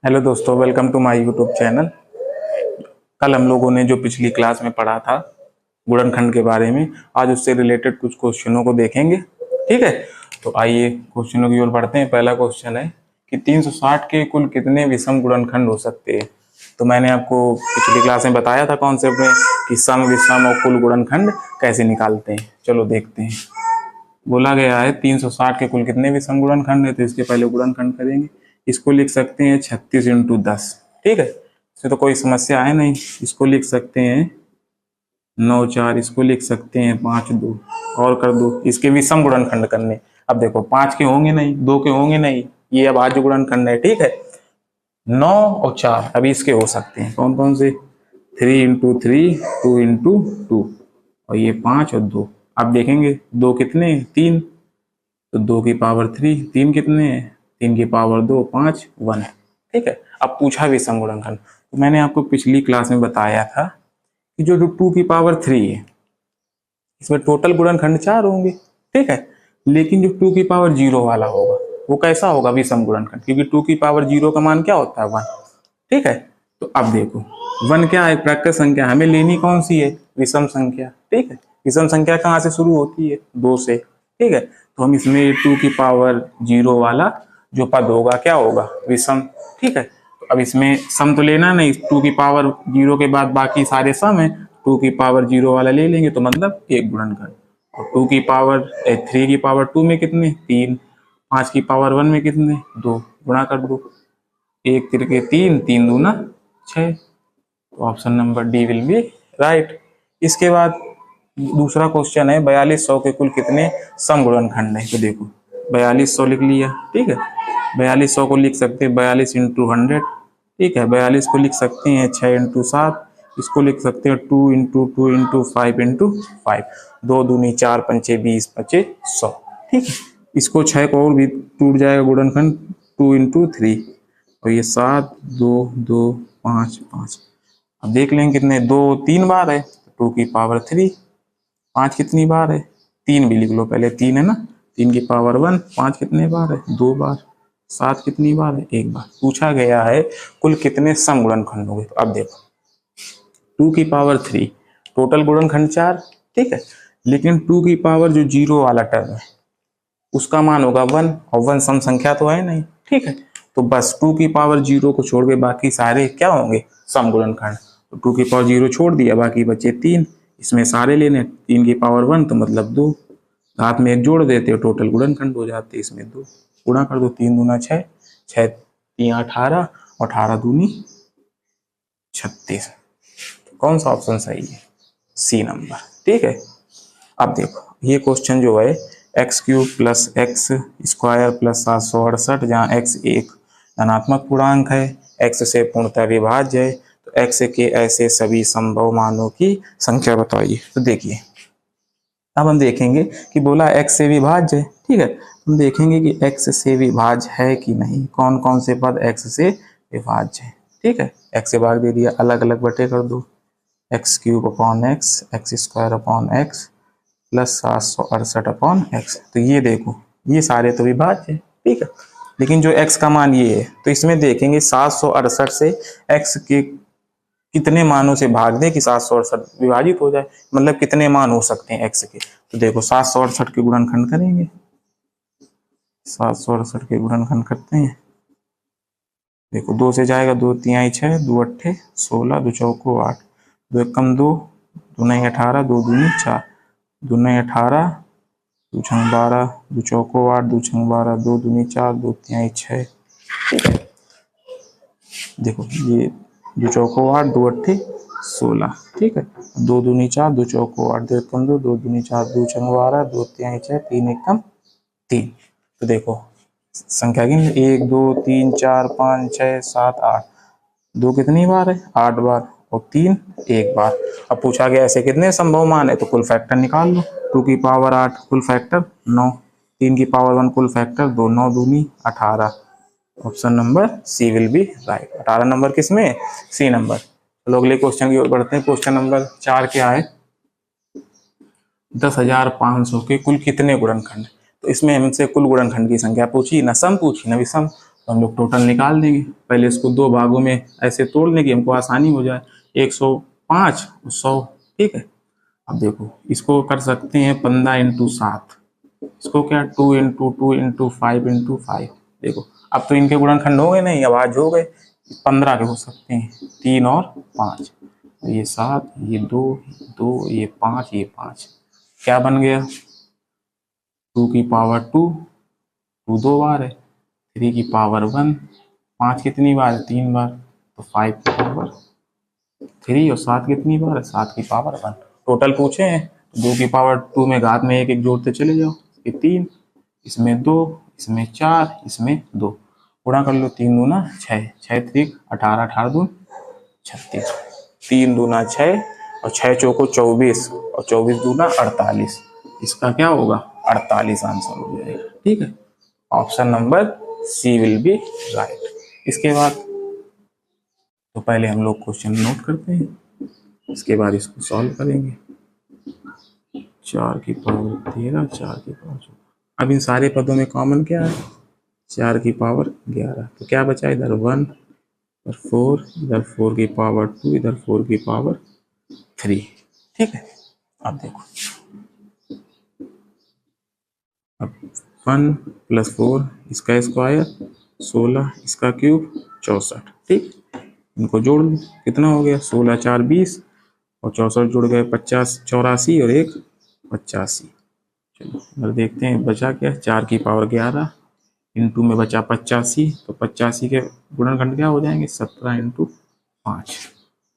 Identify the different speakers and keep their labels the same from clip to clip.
Speaker 1: Hello दोस्तों, welcome to my YouTube channel. कल हम लोगों ने जो पिछली क्लास में पढ़ा था गुणनखंड के बारे में, आज उससे रिलेटेड कुछ क्वेश्चनों को देखेंगे। ठीक है, तो आइए क्वेश्चनों की ओर बढ़ते हैं। पहला क्वेश्चन है कि 360 के कुल कितने विषम गुणनखंड हो सकते हैं। तो मैंने आपको पिछली क्लास में बताया था कॉन्सेप्ट में कि सम, विषम और कुल गुणनखंड कैसे निकालते हैं। चलो देखते हैं। बोला गया है 360 के कुल कितने विषम गुणनखंड है, तो इसके पहले गुणनखंड करेंगे। इसको लिख सकते हैं 36 इंटू 10। ठीक है, इसमें तो कोई समस्या है नहीं। इसको लिख सकते हैं 9 4, इसको लिख सकते हैं 5 2 और कर दो। इसके विषम गुणनखंड करने। अब देखो 5 के होंगे नहीं, 2 के होंगे नहीं, ये अब आज गुणनखंड है। ठीक है, 9 और 4 अभी इसके हो सकते हैं। कौन कौन से? 3 इंटू 3, 2 इंटू 2 और ये 5 और 2। आप देखेंगे 2 कितने? 3, तो 2 की पावर 3, 3 कितने हैं? 3 की पावर 2, 5 1। ठीक है, अब पूछा विषम गुणनखंड। तो मैंने आपको पिछली क्लास में बताया था कि जो 2 की पावर 3 है इसमें टोटल गुणनखंड 4 होंगे। ठीक है, लेकिन जो 2 की पावर 0 वाला होगा वो कैसा होगा? विषम गुणनखंड, क्योंकि 2 की पावर 0 का मान क्या होता है? 1। ठीक है, तो अब देखो 1 क्या है? प्राकृत संख्या। हमें लेनी कौन सी है? विषम संख्या। ठीक है, विषम संख्या कहाँ से शुरू होती है? 2 से। ठीक है, तो हम इसमें 2 की पावर 0 वाला जो पद होगा क्या होगा? विषम। ठीक है, तो अब इसमें सम तो लेना नहीं, 2 की पावर 0 के बाद बाकी सारे सम है। 2 की पावर 0 वाला ले लेंगे तो मतलब एक गुणनखंड। और 2 की पावर 3 की पावर 2 में कितने? 3। 5 की पावर 1 में कितने? 2। गुणा कर दो, 1 तिरके 3, 3 दूना 6। तो option number D will be right. इसके बाद दूसरा क्वेश्चन है 4200 के कुल कितने सम गुणनखंड है। तो देखो 4200 लिख लिया। ठीक है, 4200 को लिख सकते हैं 42 इंटू 100। ठीक है, 42 को लिख सकते हैं 6 इंटू 7। इसको लिख सकते हैं 2 इंटू 2 इंटू 5 इंटू 5। 2 दूनी 4 पंचे 20 पचे 100। ठीक है, इसको 6 को और भी टूट जाएगा गुणनखंड, 2 इंटू 3 और ये 7 2 2 5 5। अब देख लेंगे कितने? 2 3 बार है, 2 की पावर 3। 5 कितनी बार है? 3 भी लिख लो पहले, 3 है ना। 3 की पावर 1। 5 कितने बार है? 2 बार। 7 कितनी बार है? 1 बार। पूछा गया है कुल कितने सम गुणनखंड होंगे। तो अब देखो 2 की पावर 3, टोटल गुणनखंड 4। ठीक है, लेकिन 2 की पावर जो 0 वाला टर्म है उसका मान होगा 1 और 1 सम संख्या तो है नहीं। ठीक है, तो बस 2 की पावर 0 को छोड़ के बाकी सारे क्या होंगे? सम गुणनखंड। तो 2 की पावर 0 छोड़ दिया, बाकी बचे 3। इसमें सारे लेने, 3 की पावर 1 तो मतलब 2, साथ में 1 जोड़ देते हो, टोटल गुणनखंड हो जाते। इसमें 2 गुणा कर दो, 3 दूना 6, 6 3 18 और 18 दूनी 36। कौन सा ऑप्शन सही है? C number. ठीक है, अब देखो ये क्वेश्चन जो है x³ plus x square plus 768, जहाँ x एक धनात्मक पूर्णांक है, x से पूर्णतः विभाज्य है, तो x के ऐसे सभी संभव मानों की संख्या बताइए। तो देखिए अब हम देखेंगे कि बोला x से विभाज्य है। ठीक है, हम देखेंगे कि x से विभाज्य है कि नहीं। कौन कौन से पद x से विभाज्य है? ठीक है, x से भाग दे दिया, अलग अलग बटे कर दो। x³ upon x, x square upon x plus 768 upon x. तो ये देखो ये सारे तो विभाज्य है। ठीक है, लेकिन जो x का मान ये है, तो इसमें देखेंगे 768 से x के कितने मानों से भाग दें कि 768 विभाजित हो जाए, मतलब कितने मान हो सकते हैं x के। तो देखो 768 के गुणनखंड करेंगे, 768 के गुणनखंड करते हैं। देखो 2 से जाएगा, 2 तिहाई 6, 2 अट्ठे 16, 2 चौको 8, 2 एकम 2, 2 नई 18, 2 दूनी 4, 2 नई 18, 2 छंग 12, 2 चौको 8, 2 छंग 12, 2 दूनी 4, 2 तिहाई 6। ठीक है, देखो ये 2 चौको 8, 2 अट्ठे 16। ठीक है, 2 दूनी 4, 2 चौको 8, 2 एकम 2, 2 दूनी 4, 2 छंग 12, 2 तिहाई 6, 3 एकम 3। तो देखो संख्या गिन, 1 2 3 4 5 6 7 8। 2 कितनी बार है? 8 बार और 3 1 बार। अब पूछा गया ऐसे कितने संभव मान है, तो कुल फैक्टर निकाल लो। 2 की पावर 8 कुल फैक्टर 9, 3 की पावर 1 कुल फैक्टर 2, 9 दूनी 18। Option number C will be right. 18 number किसमें? C number. चलो अगले क्वेश्चन की ओर बढ़ते हैं। क्वेश्चन नंबर 4 क्या है? 10,500 के कुल कितने गुणनखंड? तो इसमें हमसे कुल गुणनखंड की संख्या पूछी, न सम पूछी न विषम। तो हम लोग टोटल निकाल देंगे। पहले इसको दो भागों में ऐसे तोड़ लेंगे, हमको आसानी हो जाए। 105 और 100, ठीक है। अब देखो इसको कर सकते हैं 15 × 7, इसको क्या 2 × 2 × 5 × 5। देखो अब तो इनके गुणनखंड हो गए नहीं, अब आज हो गए 15 के हो सकते हैं, 3 और 5, ये 7, ये 2, 2, ये 5, ये 5, क्या बन गया 2 की पावर 2, 2 दो बार है, 3 की पावर 1, 5 कितनी बार है 3 बार, तो 5 की पावर 3, और 7 कितनी बार है 7 की पावर 1। टोटल पूछे हैं तो 2 की पावर 2 में घात में एक एक जोड़ते चले जाओ, ये 3, इसमें 2, इसमें 4, इसमें 2, गुणा कर लो, 3 दूना 6, 6 3 18, 18 दून 36, 3 दूना 6 और 6 चौको 24 और 24 दूना 48, इसका क्या होगा 48 आंसर हो जाएगा, ठीक है। Option number C will be right. इसके बाद तो पहले हम लोग क्वेश्चन नोट करते हैं, इसके बाद इसको सॉल्व करेंगे। 4 की पावर 13, 4 की पावर 14, अब इन सारे पदों में कॉमन क्या है 4 की पावर 11, तो क्या बचा इधर 1, इधर 4, इधर 4 की पावर 2, इधर 4 की पावर 3, ठीक है। अब देखो अब 1 + 4 इसका स्क्वायर 16, इसका क्यूब 64, ठीक। इनको जोड़ लो, कितना हो गया 16 4 20 और 64 जुड़ गए 50 84 और 1 85। चलो इधर देखते हैं बचा क्या 4 की पावर 11 इंटू में बचा 85, तो 85 के गुणनखंड क्या हो जाएंगे 17 × 5।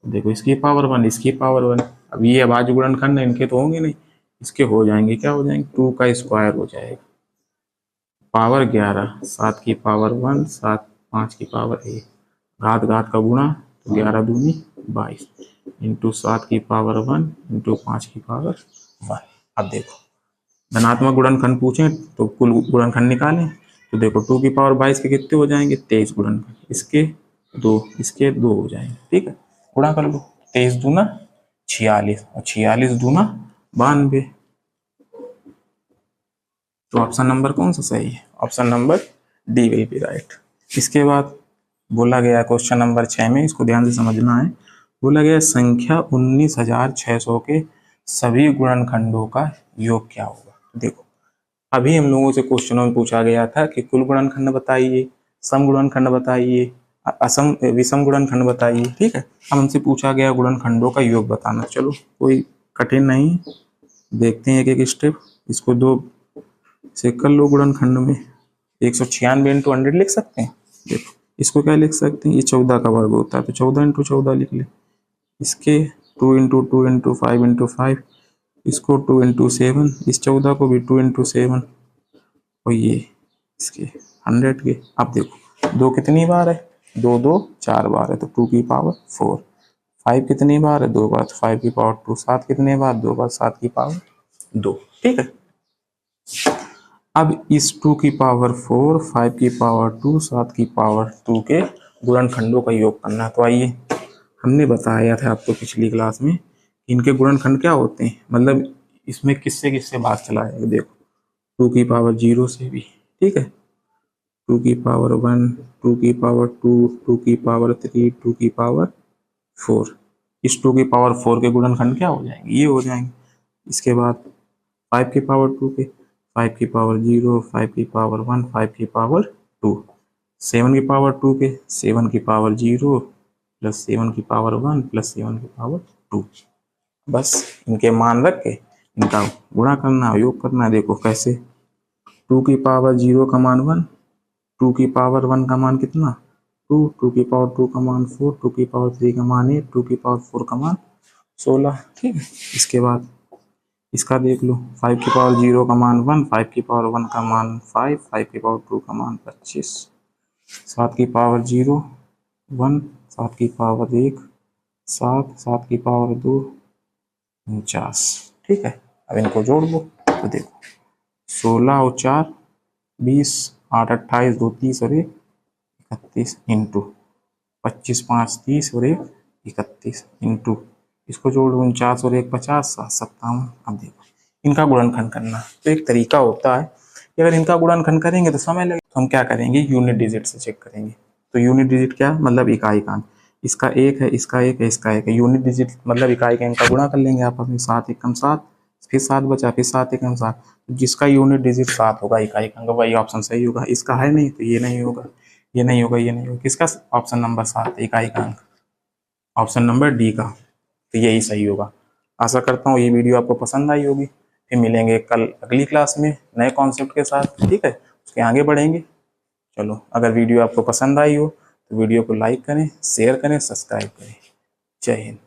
Speaker 1: देखो इसकी पावर 1, इसकी पावर 1, अब ये बाजू गुणनखंड है, इनके तो होंगे नहीं, इसके हो जाएंगे, क्या हो जाएंगे 2 का स्क्वायर हो जाएगा, पावर 11, 7 की पावर 1, 7 5 की पावर 1, घात घात का गुणा, तो 11 दूनी 22 इंटू 7 की पावर 1 इंटू 5 की पावर 1। अब देखो धनात्मक गुणनखंड पूछे तो कुल गुणनखंड निकालें, तो देखो 2 की पावर 22 के कितने हो जाएंगे 23 गुणनखंड, इसके 2, इसके 2 हो जाएंगे, ठीक है। गुणा कर लो, 23 दूना 46 और 46 दूना 92, तो ऑप्शन नंबर कौन सा सही है, option number D will be right. इसके बाद बोला गया क्वेश्चन नंबर 6 में, इसको ध्यान से समझना है, बोला गया संख्या 19,600 के सभी गुणनखंडों का योग क्या होगा। देखो अभी हम लोगों से क्वेश्चनों में पूछा गया था कि कुल गुणनखंड बताइए, सम गुणनखंड बताइए, असम विषम गुणनखंड बताइए, ठीक है। अब हमसे पूछा गया गुणनखंडों का योग बताना, चलो कोई कठिन नहीं, देखते हैं एक एक स्टेप। इसको 2 से कर लो गुणनखंड में, 196 × 100 लिख सकते हैं। देखो इसको क्या लिख सकते हैं, ये 14 का वर्ग होता है तो 14 × 14 लिख ले, इसके 2 × 2 × 5 × 5, इसको 2 × 7, इस 14 को भी 2 × 7 और ये इसके 100 के। अब देखो 2 कितनी बार है 2 2 4 बार है, तो 2 की पावर 4, 5 कितनी बार है 2 बार, तो 5 की पावर 2, 7 कितने बार 2 बार, 7 की पावर 2, ठीक है। अब इस 2 की पावर 4, 5 की पावर 2, 7 की पावर 2 के गुणनखंडों का योग करना। तो आइए, हमने बताया था आपको पिछली क्लास में इनके गुणनखंड क्या होते हैं, मतलब इसमें किससे किससे भाग चला है। देखो 2 की पावर 0 से भी, ठीक है, 2 की पावर 1, 2 की पावर 2, 2 की पावर 3, 2 की पावर 4, इस 2 की पावर 4 के गुणनखंड क्या हो जाएंगे, ये हो जाएंगे। इसके बाद 5 की पावर 2 के, 5 की पावर 0, 5 की पावर 1, 5 की पावर 2, 7 की पावर 2 के, 7 की पावर 0 प्लस 7 की पावर 1 प्लस 7 की पावर 2। बस इनके मान रख के इनका गुणा करना, योग करना। देखो कैसे, 2 की पावर 0 का मान 1, 2 की पावर 1 का मान कितना 2, 2 की पावर 2 का मान 4, 2 की पावर 3 का मान 8, 2 की पावर 4 का मान 16, ठीक है। इसके बाद इसका देख लो, 5 की पावर 0 का मान 1, 5 की पावर 1 का मान 5, 5 की पावर 2 का मान 25, 7 की पावर 0 1, 7 की पावर 1 7, 7 की पावर 2 49, ठीक है। अब इनको जोड़ दो, तो देखो 16 और 4 20, 8 28 2 30 और 1 31 इंटू 25 5 30 और 1 31 इंटू इसको जोड़ 49 और 1 50 7 57। अब देखो इनका गुणनखंड करना, तो एक तरीका होता है कि अगर इनका गुणनखंड करेंगे तो समय लगेगा, तो हम क्या करेंगे, यूनिट डिजिट से चेक करेंगे। तो यूनिट डिजिट क्या मतलब इकाई का अंक, इसका 1 है, इसका 1 है, इसका 1 है। यूनिट डिजिट मतलब इकाई के अंक का गुणा कर लेंगे आपस में, 7 एकम 7, फिर 7 बचा, फिर 7 एकम 7। जिसका यूनिट डिजिट 7 होगा इकाई का अंक, वही ऑप्शन सही होगा। इसका है नहीं तो ये नहीं होगा, ये नहीं होगा, ये नहीं होगा। किसका? ऑप्शन नंबर 7 इकाई का अंक, ऑप्शन नंबर डी का, तो यही सही होगा। आशा करता हूँ ये वीडियो आपको पसंद आई होगी। फिर मिलेंगे कल अगली क्लास में नए कॉन्सेप्ट के साथ, ठीक है, उसके आगे बढ़ेंगे। चलो, अगर वीडियो आपको पसंद आई हो तो वीडियो को लाइक करें, शेयर करें, सब्सक्राइब करें। जय हिंद।